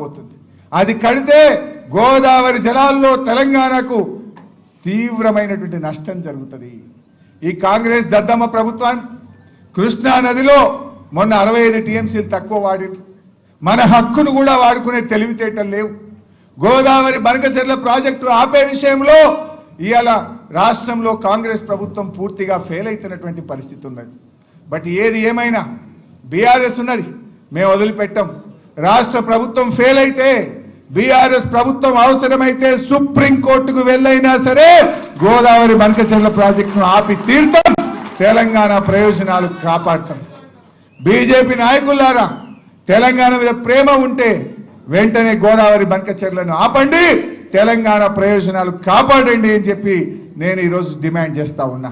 పోతుంది. అది కడితే గోదావరి జలాల్లో తెలంగాణకు తీవ్రమైనటువంటి నష్టం జరుగుతుంది. ఈ కాంగ్రెస్ దద్దమ్మ ప్రభుత్వం కృష్ణా నదిలో మొన్న 65 టీఎంసీలు తక్కువ వాడింది. మన హక్కును కూడా వాడుకునే తెలివితేటలు లేవు. గోదావరి బనకచెర్ల ప్రాజెక్టు ఆపే విషయంలో ఇవాళ రాష్ట్రంలో కాంగ్రెస్ ప్రభుత్వం పూర్తిగా ఫెయిల్ అవుతున్నటువంటి పరిస్థితి ఉన్నది. బట్ ఏది ఏమైనా బీఆర్ఎస్ ఉన్నది, మేము వదిలిపెట్టాం. రాష్ట్ర ప్రభుత్వం ఫెయిల్ అయితే బీఆర్ఎస్ ప్రభుత్వం అవసరమైతే సుప్రీంకోర్టుకు వెళ్ళైనా సరే గోదావరి బనకచెర్ల ప్రాజెక్టును ఆపి తీర్థం, తెలంగాణ ప్రయోజనాలు కాపాడతాం. బీజేపీ నాయకులారా, తెలంగాణ మీద ప్రేమ ఉంటే వెంటనే గోదావరి బనకచెర్లను ఆపండి, తెలంగాణ ప్రయోజనాలు కాపాడండి అని చెప్పి నేను ఈరోజు డిమాండ్ చేస్తా ఉన్నా.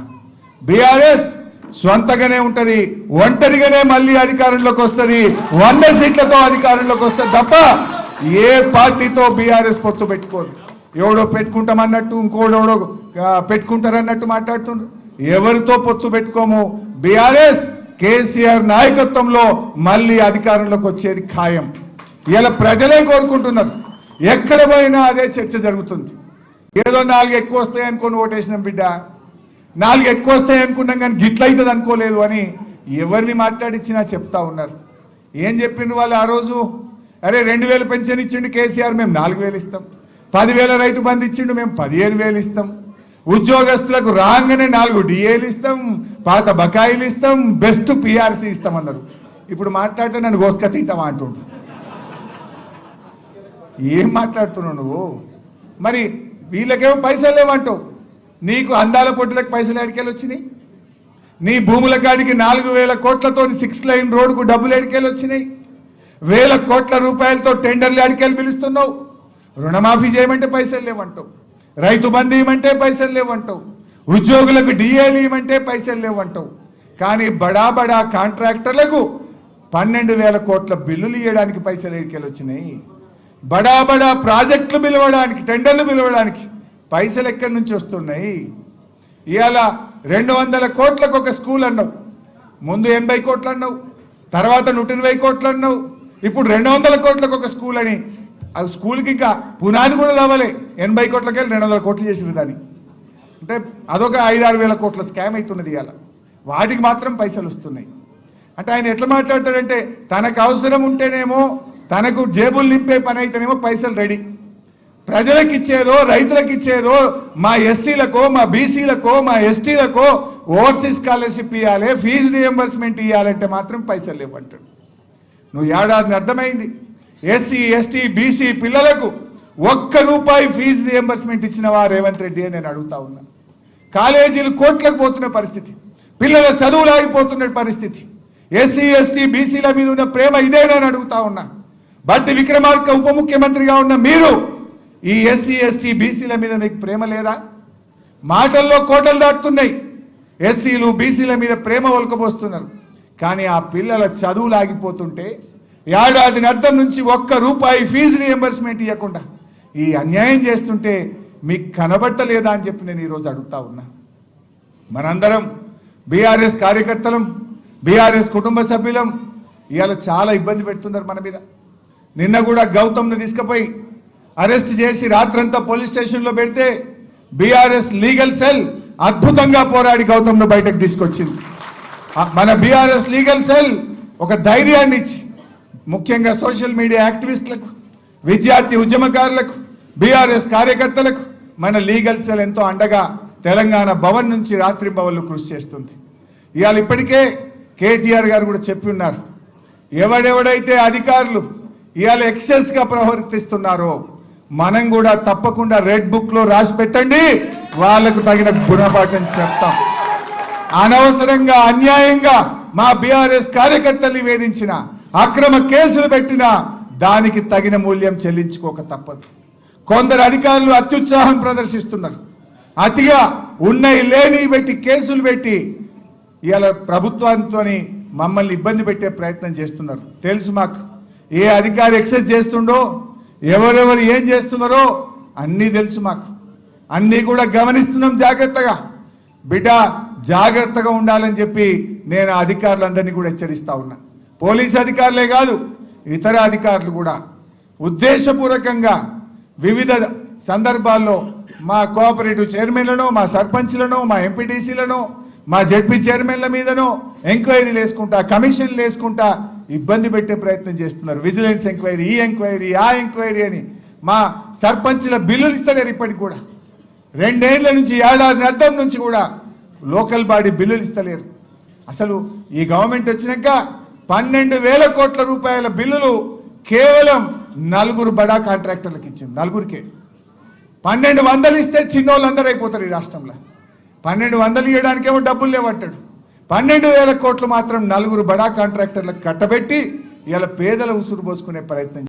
బీఆర్ఎస్ స్వంతగానే ఉంటది, ఒంటరిగానే మళ్ళీ అధికారంలోకి వస్తుంది, 100 సీట్లతో అధికారంలోకి వస్తుంది తప్ప ఏ పార్టీతో బీఆర్ఎస్ పొత్తు పెట్టుకోదు. ఎవడో పెట్టుకుంటామన్నట్టు ఇంకోడెవడో పెట్టుకుంటారన్నట్టు మాట్లాడుతున్నారు. ఎవరితో పొత్తు పెట్టుకోము. బీఆర్ఎస్ కేసీఆర్ నాయకత్వంలో మళ్ళీ అధికారంలోకి వచ్చేది ఖాయం. ఇలా ప్రజలే కోరుకుంటున్నారు. ఎక్కడ పోయినా అదే చర్చ జరుగుతుంది. ఏదో 4 ఎక్కువ వస్తాయి అనుకుని ఓటేసినాం బిడ్డ, 4 ఎక్కువ వస్తాయి అనుకున్నాం కానీ గిట్లయితుంది అనుకోలేదు అని ఎవరిని మాట్లాడిచ్చినా చెప్తా ఉన్నారు. ఏం చెప్పిండ్రు వాళ్ళు ఆ రోజు? అరే 2000 పెన్షన్ ఇచ్చిండు కేసీఆర్, మేము 4000 ఇస్తాం. 10,000 రైతు బంధు ఇచ్చిండు, మేము 15,000 ఇస్తాం. ఉద్యోగస్తులకు రాగానే 4 డిఏలు ఇస్తాం, పాత బకాయిలు ఇస్తాం, బెస్ట్ పిఆర్సీ ఇస్తాం అన్నారు. ఇప్పుడు మాట్లాడితే నన్ను గోసుక తింటామా అంటుండు. ఏం మాట్లాడుతున్నావు నువ్వు? మరి వీళ్ళకేమో పైసలు లేవంటావు. నీకు అందాల పొట్టులకు పైసలు ఎడికెళ్ళి వచ్చినాయి? నీ భూముల కాడికి 4,000 కోట్లతో 6 లైన్ రోడ్డుకు డబ్బులు ఎడికెళ్ళి వచ్చినాయి? 1,000 కోట్ల రూపాయలతో టెండర్లు ఎడికెళ్ళి పిలుస్తున్నావు. రుణమాఫీ చేయమంటే పైసలు లేవంటావు, రైతు బంధు ఇవ్వమంటే పైసలు లేవంటావు, ఉద్యోగులకు డిఏలు ఇవ్వమంటే పైసలు లేవంటావు. కానీ బడా బడా కాంట్రాక్టర్లకు 12,000 కోట్ల బిల్లులు ఇవ్వడానికి పైసలు ఎడికెళ్ళి వచ్చినాయి. బడా బడా ప్రాజెక్టులు పిలవడానికి, టెండర్లు పిలవడానికి పైసలు ఎక్కడి నుంచి వస్తున్నాయి? ఇవాళ 200 కోట్లకు ఒక స్కూల్ అన్నావు, ముందు 80 కోట్లు అన్నావు, తర్వాత 120 కోట్లు అన్నావు, ఇప్పుడు 200 కోట్లకు ఒక స్కూల్ అని. ఆ స్కూల్కి ఇంకా పునాది కూడా కావాలి. 80 కోట్లకి 200 కోట్లు చేసిన దాన్ని అంటే అదొక 5-6 వేల కోట్ల స్కామ్ అవుతున్నది. ఇవాళ వాటికి మాత్రం పైసలు వస్తున్నాయి. అంటే ఆయన ఎట్లా మాట్లాడతాడంటే తనకు అవసరం ఉంటేనేమో, తనకు జేబులు నింపే పని అయితేనేమో పైసలు రెడీ, ప్రజలకు ఇచ్చేదో రైతులకు ఇచ్చేదో, మా ఎస్సీలకో మా బీసీలకో మా ఎస్టీలకో ఓవర్సీస్ స్కాలర్షిప్ ఇవ్వాలి, ఫీజు రియంబర్స్మెంట్ ఇవ్వాలంటే మాత్రం పైసలు లేవంటాడు. నువ్వు ఏడాదిని అర్థమైంది. ఎస్సీ ఎస్టీ బీసీ పిల్లలకు 1 రూపాయి ఫీజు రియంబర్స్మెంట్ ఇచ్చినవా రేవంత్ రెడ్డి అని నేను అడుగుతా ఉన్నా. కాలేజీలు కోట్లకు పోతున్న పరిస్థితి, పిల్లల చదువులు ఆగిపోతున్న పరిస్థితి. ఎస్సీ ఎస్టీ బీసీల మీద ఉన్న ప్రేమ ఇదేనని అడుగుతా ఉన్నా. బట్టి విక్రమార్క ఉప ముఖ్యమంత్రిగా ఉన్న మీరు ఈ ఎస్సీ ఎస్టీ బీసీల మీద మీకు ప్రేమ లేదా? మాటల్లో కోటలు దాటుతున్నాయి. ఎస్సీలు బీసీల మీద ప్రేమ ఒలకబోస్తున్నారు. కానీ ఆ పిల్లల చదువులు ఆగిపోతుంటే ఏడాదిని అర్థం నుంచి 1 రూపాయి ఫీజు రియంబర్స్మెంట్ ఇవ్వకుండా ఈ అన్యాయం చేస్తుంటే మీకు కనబట్టలేదా అని చెప్పి నేను ఈరోజు అడుగుతా ఉన్నా. మనందరం బీఆర్ఎస్ కార్యకర్తలం, బీఆర్ఎస్ కుటుంబ సభ్యులం ఇవాళ చాలా ఇబ్బంది పెడుతున్నారు మన మీద. నిన్న కూడా గౌతమ్ను తీసుకుపోయి అరెస్ట్ చేసి రాత్రంతా పోలీస్ స్టేషన్లో పెడితే బీఆర్ఎస్ లీగల్ సెల్ అద్భుతంగా పోరాడి గౌతమ్ను బయటకు తీసుకొచ్చింది. మన బీఆర్ఎస్ లీగల్ సెల్ ఒక ధైర్యాన్ని ఇచ్చి ముఖ్యంగా సోషల్ మీడియా యాక్టివిస్టులకు, విద్యార్థి ఉద్యమకారులకు, బీఆర్ఎస్ కార్యకర్తలకు మన లీగల్ సెల్ ఎంతో అండగా తెలంగాణ భవన్ నుంచి రాత్రి భవన్లు కృషి చేస్తుంది. ఇవాళ ఇప్పటికే కేటీఆర్ గారు కూడా చెప్పి ఉన్నారు, ఎవడెవడైతే అధికారులు ఇవాళ ఎక్సెస్గా ప్రవర్తిస్తున్నారో మనం కూడా తప్పకుండా రెడ్ బుక్లో రాసి పెట్టండి, వాళ్లకు తగిన గుణపాఠం చెప్తాం. అనవసరంగా అన్యాయంగా మా బీఆర్ఎస్ కార్యకర్తల్ని వేధించిన, అక్రమ కేసులు పెట్టిన దానికి తగిన మూల్యం చెల్లించుకోక తప్పదు. కొందరు అధికారులు అత్యుత్సాహం ప్రదర్శిస్తున్నారు. అతిగా ఉన్నాయి లేని పెట్టి కేసులు పెట్టి ఇవాళ ప్రభుత్వంతో మమ్మల్ని ఇబ్బంది పెట్టే ప్రయత్నం చేస్తున్నారు. తెలుసు మాకు ఏ అధికారి ఎక్సెస్ చేస్తుండో, ఎవరెవరు ఏం చేస్తున్నారో అన్నీ తెలుసు మాకు. అన్నీ కూడా గమనిస్తున్నాం జాగ్రత్తగా. బిడ్డ జాగ్రత్తగా ఉండాలని చెప్పి నేను అధికారులందరినీ కూడా హెచ్చరిస్తా ఉన్నా. పోలీస్ అధికారులే కాదు, ఇతర అధికారులు కూడా ఉద్దేశపూర్వకంగా వివిధ సందర్భాల్లో మా కోఆపరేటివ్ చైర్మన్లను, మా సర్పంచ్లను, మా ఎంపీటీసీలను, మా జడ్పీ చైర్మన్ల మీదనో ఎంక్వైరీలు వేసుకుంటా, కమిషన్లు వేసుకుంటా ఇబ్బంది పెట్టే ప్రయత్నం చేస్తున్నారు. విజిలెన్స్ ఎంక్వైరీ, ఈ ఎంక్వైరీ, ఆ ఎంక్వైరీ అని మా సర్పంచ్ల బిల్లులు ఇస్తలేరు. ఇప్పటికి కూడా 2 ఏళ్ల నుంచి, ఏడాది అర్థం నుంచి కూడా లోకల్ బాడీ బిల్లులు ఇస్తలేరు. అసలు ఈ గవర్నమెంట్ వచ్చినాక 12,000 కోట్ల రూపాయల బిల్లులు కేవలం 4 బడా కాంట్రాక్టర్లకు ఇచ్చింది. 4కే 1,200 ఇస్తే చిన్నోళ్ళందరూ అయిపోతారు ఈ రాష్ట్రంలో. 1,200 ఇవ్వడానికేమో డబ్బులు లేవంటాడు. 12,000 కోట్లు మాత్రం 4 బడా కాంట్రాక్టర్లకు కట్టబెట్టి ఇలా పేదల ఉసురు పోసుకునే ప్రయత్నం